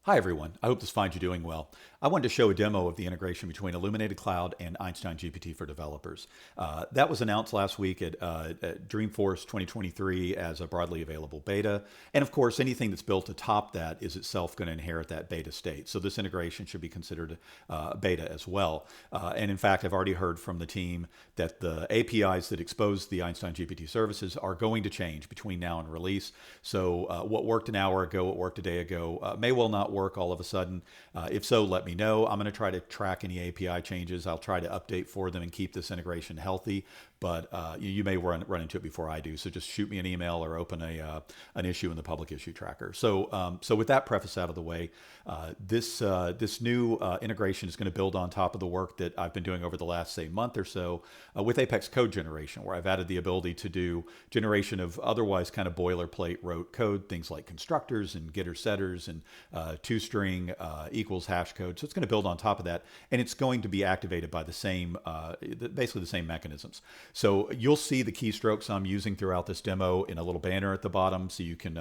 Hi everyone, I hope this finds you doing well. I wanted to show a demo of the integration between Illuminated Cloud and Einstein GPT for developers. That was announced last week at Dreamforce 2023 as a broadly available beta. And of course, anything that's built atop that is itself going to inherit that beta state. So this integration should be considered beta as well. And in fact, I've already heard from the team that the APIs that expose the Einstein GPT services are going to change between now and release. So what worked an hour ago, what worked a day ago, may well not work all of a sudden. If so, let me know. I'm going to try to track any API changes. I'll try to update for them and keep this integration healthy, but you may run into it before I do. So just shoot me an email or open an issue in the public issue tracker. So with that preface out of the way, this new integration is going to build on top of the work that I've been doing over the last, say, month or so with Apex code generation, where I've added the ability to do generation of otherwise kind of boilerplate rote code, things like constructors and getter setters and toString equals hash code. So it's going to build on top of that, and it's going to be activated by the same, basically the same mechanisms. So you'll see the keystrokes I'm using throughout this demo in a little banner at the bottom, so you can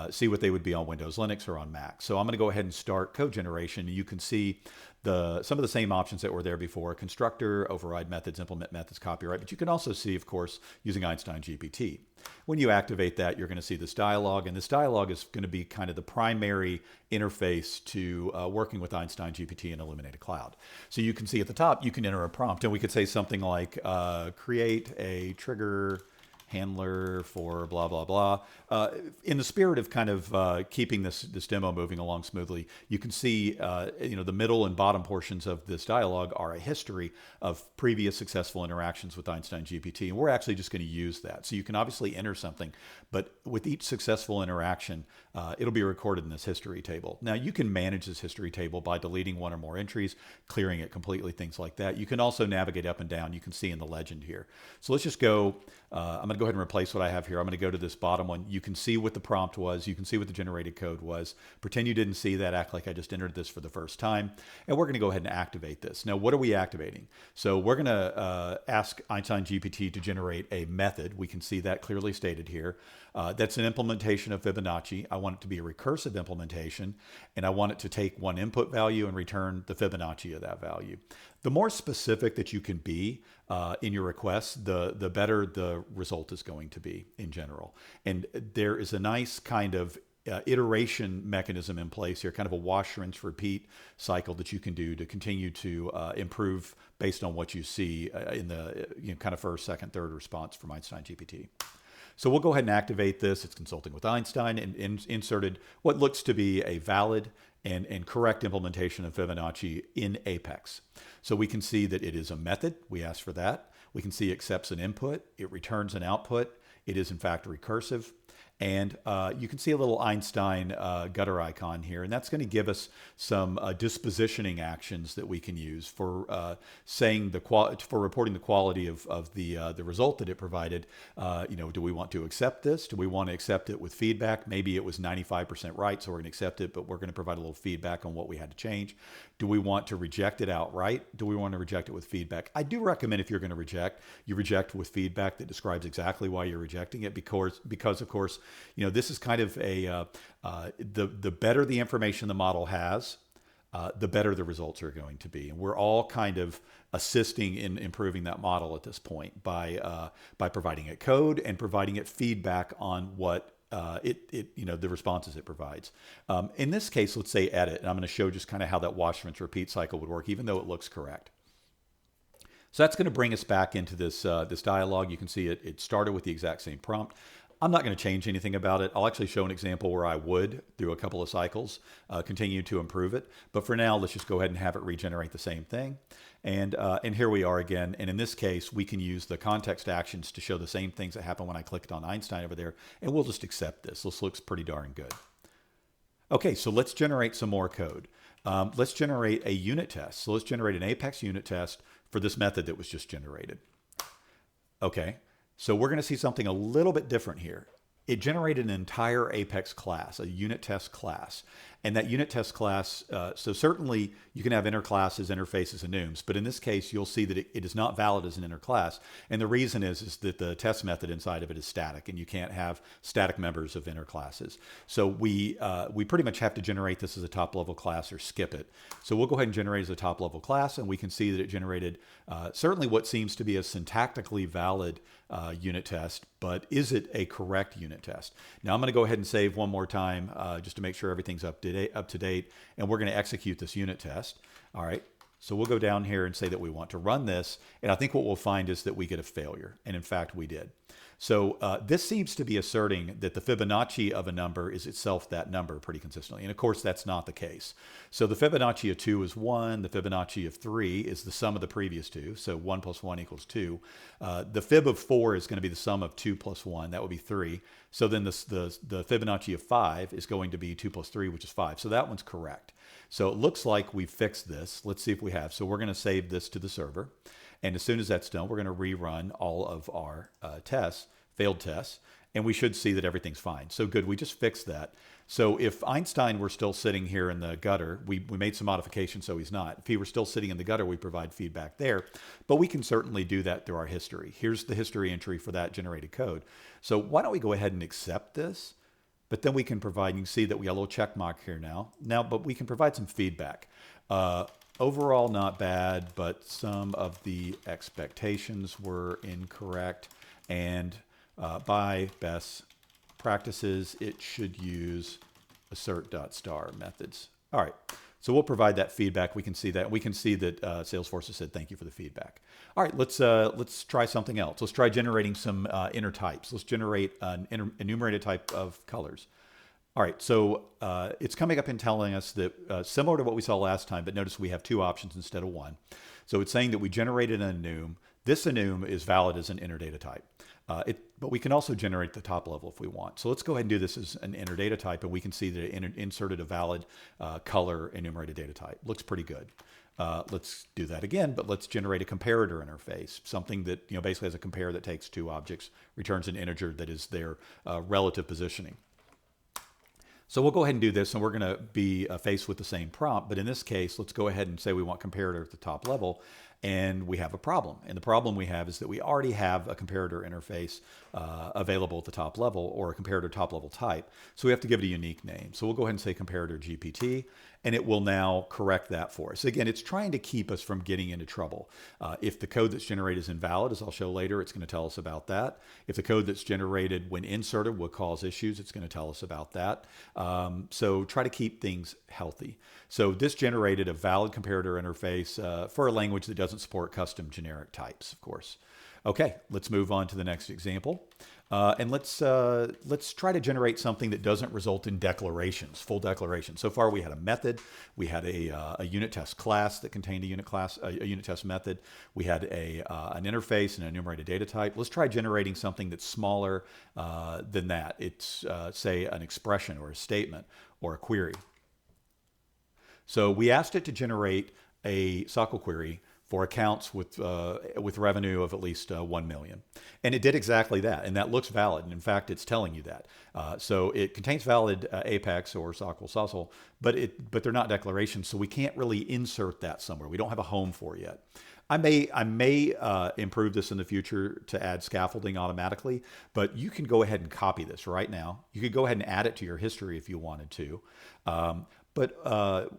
see what they would be on Windows, Linux, or on Mac. So I'm going to go ahead and start code generation. You can see some of the same options that were there before: constructor, override methods, implement methods, copyright. But you can also see, of course, using Einstein GPT. When you activate that, you're going to see this dialog, and this dialog is going to be kind of the primary interface to working with Einstein GPT and Illuminated Cloud. So you can see at the top, you can enter a prompt, and we could say something like, create a trigger handler for blah, blah, blah. In the spirit of kind of keeping this demo moving along smoothly, you can see the middle and bottom portions of this dialog are a history of previous successful interactions with Einstein GPT, and we're actually just going to use that. So you can obviously enter something, but with each successful interaction, it'll be recorded in this history table. Now, you can manage this history table by deleting one or more entries, clearing it completely, things like that. You can also navigate up and down. You can see in the legend here. So let's just go. I'm going to go ahead and replace what I have here. I'm going to go to this bottom one. You can see what the prompt was. You can see what the generated code was. Pretend you didn't see that. Act like I just entered this for the first time. And we're going to go ahead and activate this. Now, what are we activating? So we're going to ask Einstein GPT to generate a method. We can see that clearly stated here. That's an implementation of Fibonacci. I want it to be a recursive implementation, and I want it to take one input value and return the Fibonacci of that value. The more specific that you can be in your requests, the better the result is going to be in general. And there is a nice kind of iteration mechanism in place here, kind of a wash, rinse, repeat cycle that you can do to continue to improve based on what you see in the kind of first, second, third response from Einstein GPT. So we'll go ahead and activate this. It's consulting with Einstein, and inserted what looks to be a valid and correct implementation of Fibonacci in Apex. So we can see that it is a method. We asked for that. We can see it accepts an input. It returns an output. It is in fact recursive. And you can see a little Einstein gutter icon here, and that's going to give us some dispositioning actions that we can use for saying for reporting the quality of the result that it provided. Do we want to accept this? Do we want to accept it with feedback? Maybe it was 95% right, so we're going to accept it, but we're going to provide a little feedback on what we had to change. Do we want to reject it outright? Do we want to reject it with feedback? I do recommend, if you're going to reject, you reject with feedback that describes exactly why you're rejecting it, because of course, this is kind of the better the information the model has, the better the results are going to be. And we're all kind of assisting in improving that model at this point by providing it code and providing it feedback on what the responses it provides. In this case, let's say edit, and I'm going to show just kind of how that wash, rinse, repeat cycle would work, even though it looks correct. So that's going to bring us back into this dialog. You can see it started with the exact same prompt. I'm not going to change anything about it. I'll actually show an example where I would, through a couple of cycles, continue to improve it. But for now, let's just go ahead and have it regenerate the same thing. And here we are again. And in this case, we can use the context actions to show the same things that happened when I clicked on Einstein over there. And we'll just accept this. This looks pretty darn good. Okay, so let's generate some more code. Let's generate a unit test. So let's generate an Apex unit test for this method that was just generated. Okay. So we're going to see something a little bit different here. It generated an entire Apex class, a unit test class. And that unit test class, so certainly you can have inner classes, interfaces, and enums, but in this case, you'll see that it is not valid as an inner class. And the reason is that the test method inside of it is static, and you can't have static members of inner classes. So we pretty much have to generate this as a top level class or skip it. So we'll go ahead and generate as a top level class, and we can see that it generated certainly what seems to be a syntactically valid unit test, but is it a correct unit test? Now I'm going to go ahead and save one more time just to make sure everything's up to date, and we're going to execute this unit test. All right, so we'll go down here and say that we want to run this, and I think what we'll find is that we get a failure, and in fact we did. So this seems to be asserting that the Fibonacci of a number is itself that number pretty consistently. And of course, that's not the case. So the Fibonacci of 2 is 1. The Fibonacci of 3 is the sum of the previous two. So 1 plus 1 equals 2. The fib of 4 is going to be the sum of 2 plus 1. That would be 3. So then the Fibonacci of 5 is going to be 2 plus 3, which is 5. So that one's correct. So it looks like we've fixed this. Let's see if we have. So we're going to save this to the server. And as soon as that's done, we're going to rerun all of our tests, failed tests, and we should see that everything's fine. So good, we just fixed that. So if Einstein were still sitting here in the gutter, we made some modifications so he's not. If he were still sitting in the gutter, we provide feedback there. But we can certainly do that through our history. Here's the history entry for that generated code. So why don't we go ahead and accept this? But then we can provide, you can see that we got a little check mark here now. But we can provide some feedback. Overall, not bad, but some of the expectations were incorrect. And by best practices, it should use assert.star methods. All right, so we'll provide that feedback. We can see that. We can see that Salesforce has said thank you for the feedback. All right, let's try something else. Let's try generating some inner types. Let's generate an enumerated type of colors. All right, so it's coming up and telling us that similar to what we saw last time, but notice we have two options instead of one. So it's saying that we generated an enum. This enum is valid as an inner data type, but we can also generate the top level if we want. So let's go ahead and do this as an inner data type, and we can see that it inserted a valid color enumerated data type. Looks pretty good. Let's do that again, but let's generate a comparator interface, something that basically has a compare that takes two objects, returns an integer that is their relative positioning. So we'll go ahead and do this, and we're going to be faced with the same prompt. But in this case, let's go ahead and say we want comparator at the top level, and we have a problem. And the problem we have is that we already have a comparator interface available at the top level, or a comparator top level type. So we have to give it a unique name. So we'll go ahead and say comparator GPT, and it will now correct that for us. Again, it's trying to keep us from getting into trouble. If the code that's generated is invalid, as I'll show later, it's going to tell us about that. If the code that's generated when inserted will cause issues, it's going to tell us about that. So try to keep things healthy. So this generated a valid comparator interface for a language that doesn't support custom generic types, of course. Okay, let's move on to the next example. And let's try to generate something that doesn't result in declarations, full declarations. So far we had a method, we had a unit test class that contained a unit test method, we had an interface and an enumerated data type. Let's try generating something that's smaller than that. It's say an expression or a statement or a query. So we asked it to generate a SQL query for accounts with revenue of at least 1 million. And it did exactly that, and that looks valid. And in fact, it's telling you that. So it contains valid Apex or SQL, but they're not declarations, so we can't really insert that somewhere. We don't have a home for it yet. I may improve this in the future to add scaffolding automatically, but you can go ahead and copy this right now. You could go ahead and add it to your history if you wanted to. But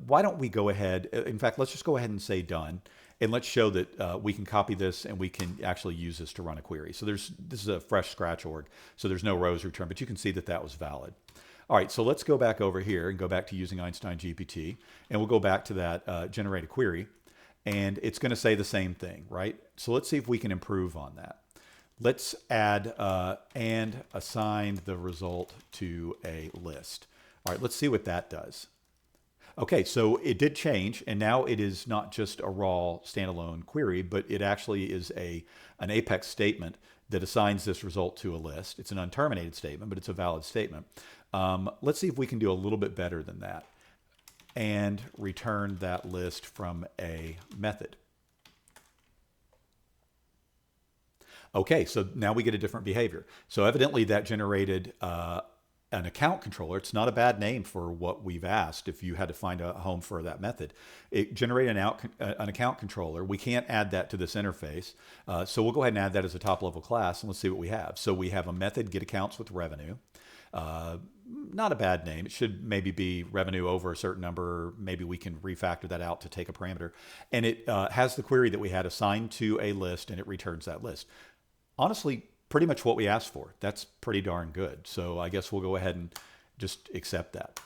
why don't we go ahead, in fact, let's just go ahead and say done. And let's show that we can copy this and we can actually use this to run a query. So this is a fresh scratch org, so there's no rows returned, but you can see that that was valid. All right, so let's go back over here and go back to using Einstein GPT, and we'll go back to that generated query, and it's going to say the same thing, right? So let's see if we can improve on that. Let's add and assign the result to a list. All right, let's see what that does. Okay, so it did change, and now it is not just a raw standalone query, but it actually is an Apex statement that assigns this result to a list. It's an unterminated statement, but it's a valid statement. Let's see if we can do a little bit better than that and return that list from a method. Okay, so now we get a different behavior. So evidently that generated an account controller. It's not a bad name for what we've asked if you had to find a home for that method. It generated an account controller. We can't add that to this interface. So we'll go ahead and add that as a top level class, and let's see what we have. So we have a method, get accounts with revenue. Not a bad name. It should maybe be revenue over a certain number. Maybe we can refactor that out to take a parameter. And it has the query that we had assigned to a list, and it returns that list. Honestly, pretty much what we asked for. That's pretty darn good. So I guess we'll go ahead and just accept that.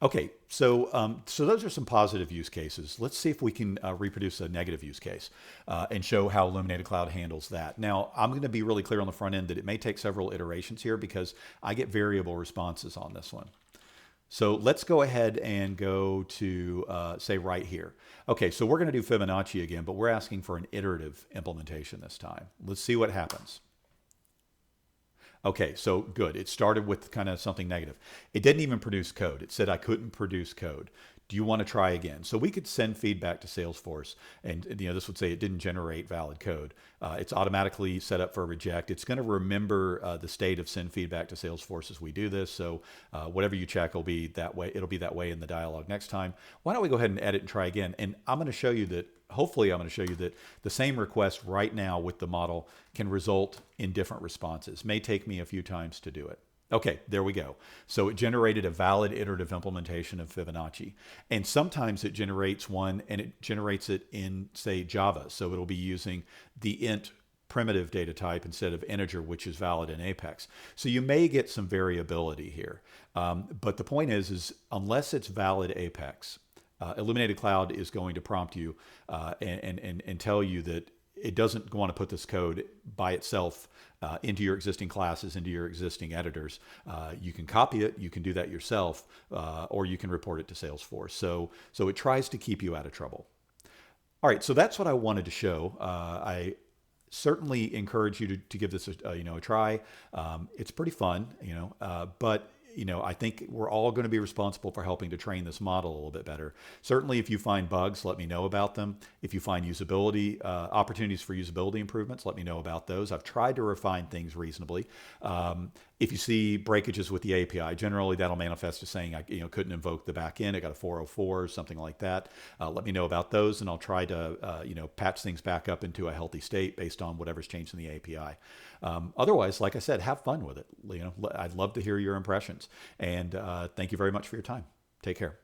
Okay, so those are some positive use cases. Let's see if we can reproduce a negative use case and show how Illuminated Cloud handles that. Now, I'm going to be really clear on the front end that it may take several iterations here because I get variable responses on this one. So let's go ahead and go to, say, right here. Okay, so we're going to do Fibonacci again, but we're asking for an iterative implementation this time. Let's see what happens. Okay, so good. It started with kind of something negative. It didn't even produce code. It said I couldn't produce code. Do you want to try again? So we could send feedback to Salesforce, and this would say it didn't generate valid code. It's automatically set up for a reject. It's going to remember the state of send feedback to Salesforce as we do this. So whatever you check will be that way. It'll be that way in the dialog next time. Why don't we go ahead and edit and try again? And I'm going to show you that. Hopefully, I'm going to show you that the same request right now with the model can result in different responses. May take me a few times to do it. Okay, there we go. So it generated a valid iterative implementation of Fibonacci. And sometimes it generates one and it generates it in, say, Java. So it'll be using the int primitive data type instead of integer, which is valid in Apex. So you may get some variability here. But the point is unless it's valid Apex, Illuminated Cloud is going to prompt you and tell you that it doesn't want to put this code by itself into your existing classes, into your existing editors. You can copy it, you can do that yourself, or you can report it to Salesforce. So it tries to keep you out of trouble. All right, so that's what I wanted to show. I certainly encourage you to give this a try. It's pretty fun, but I think we're all going to be responsible for helping to train this model a little bit better. Certainly, if you find bugs, let me know about them. If you find usability, opportunities for usability improvements, let me know about those. I've tried to refine things reasonably. If you see breakages with the API, generally that'll manifest as saying I couldn't invoke the backend. I got a 404 or something like that. Let me know about those, and I'll try to patch things back up into a healthy state based on whatever's changed in the API. Otherwise, like I said, have fun with it. I'd love to hear your impressions. And thank you very much for your time. Take care.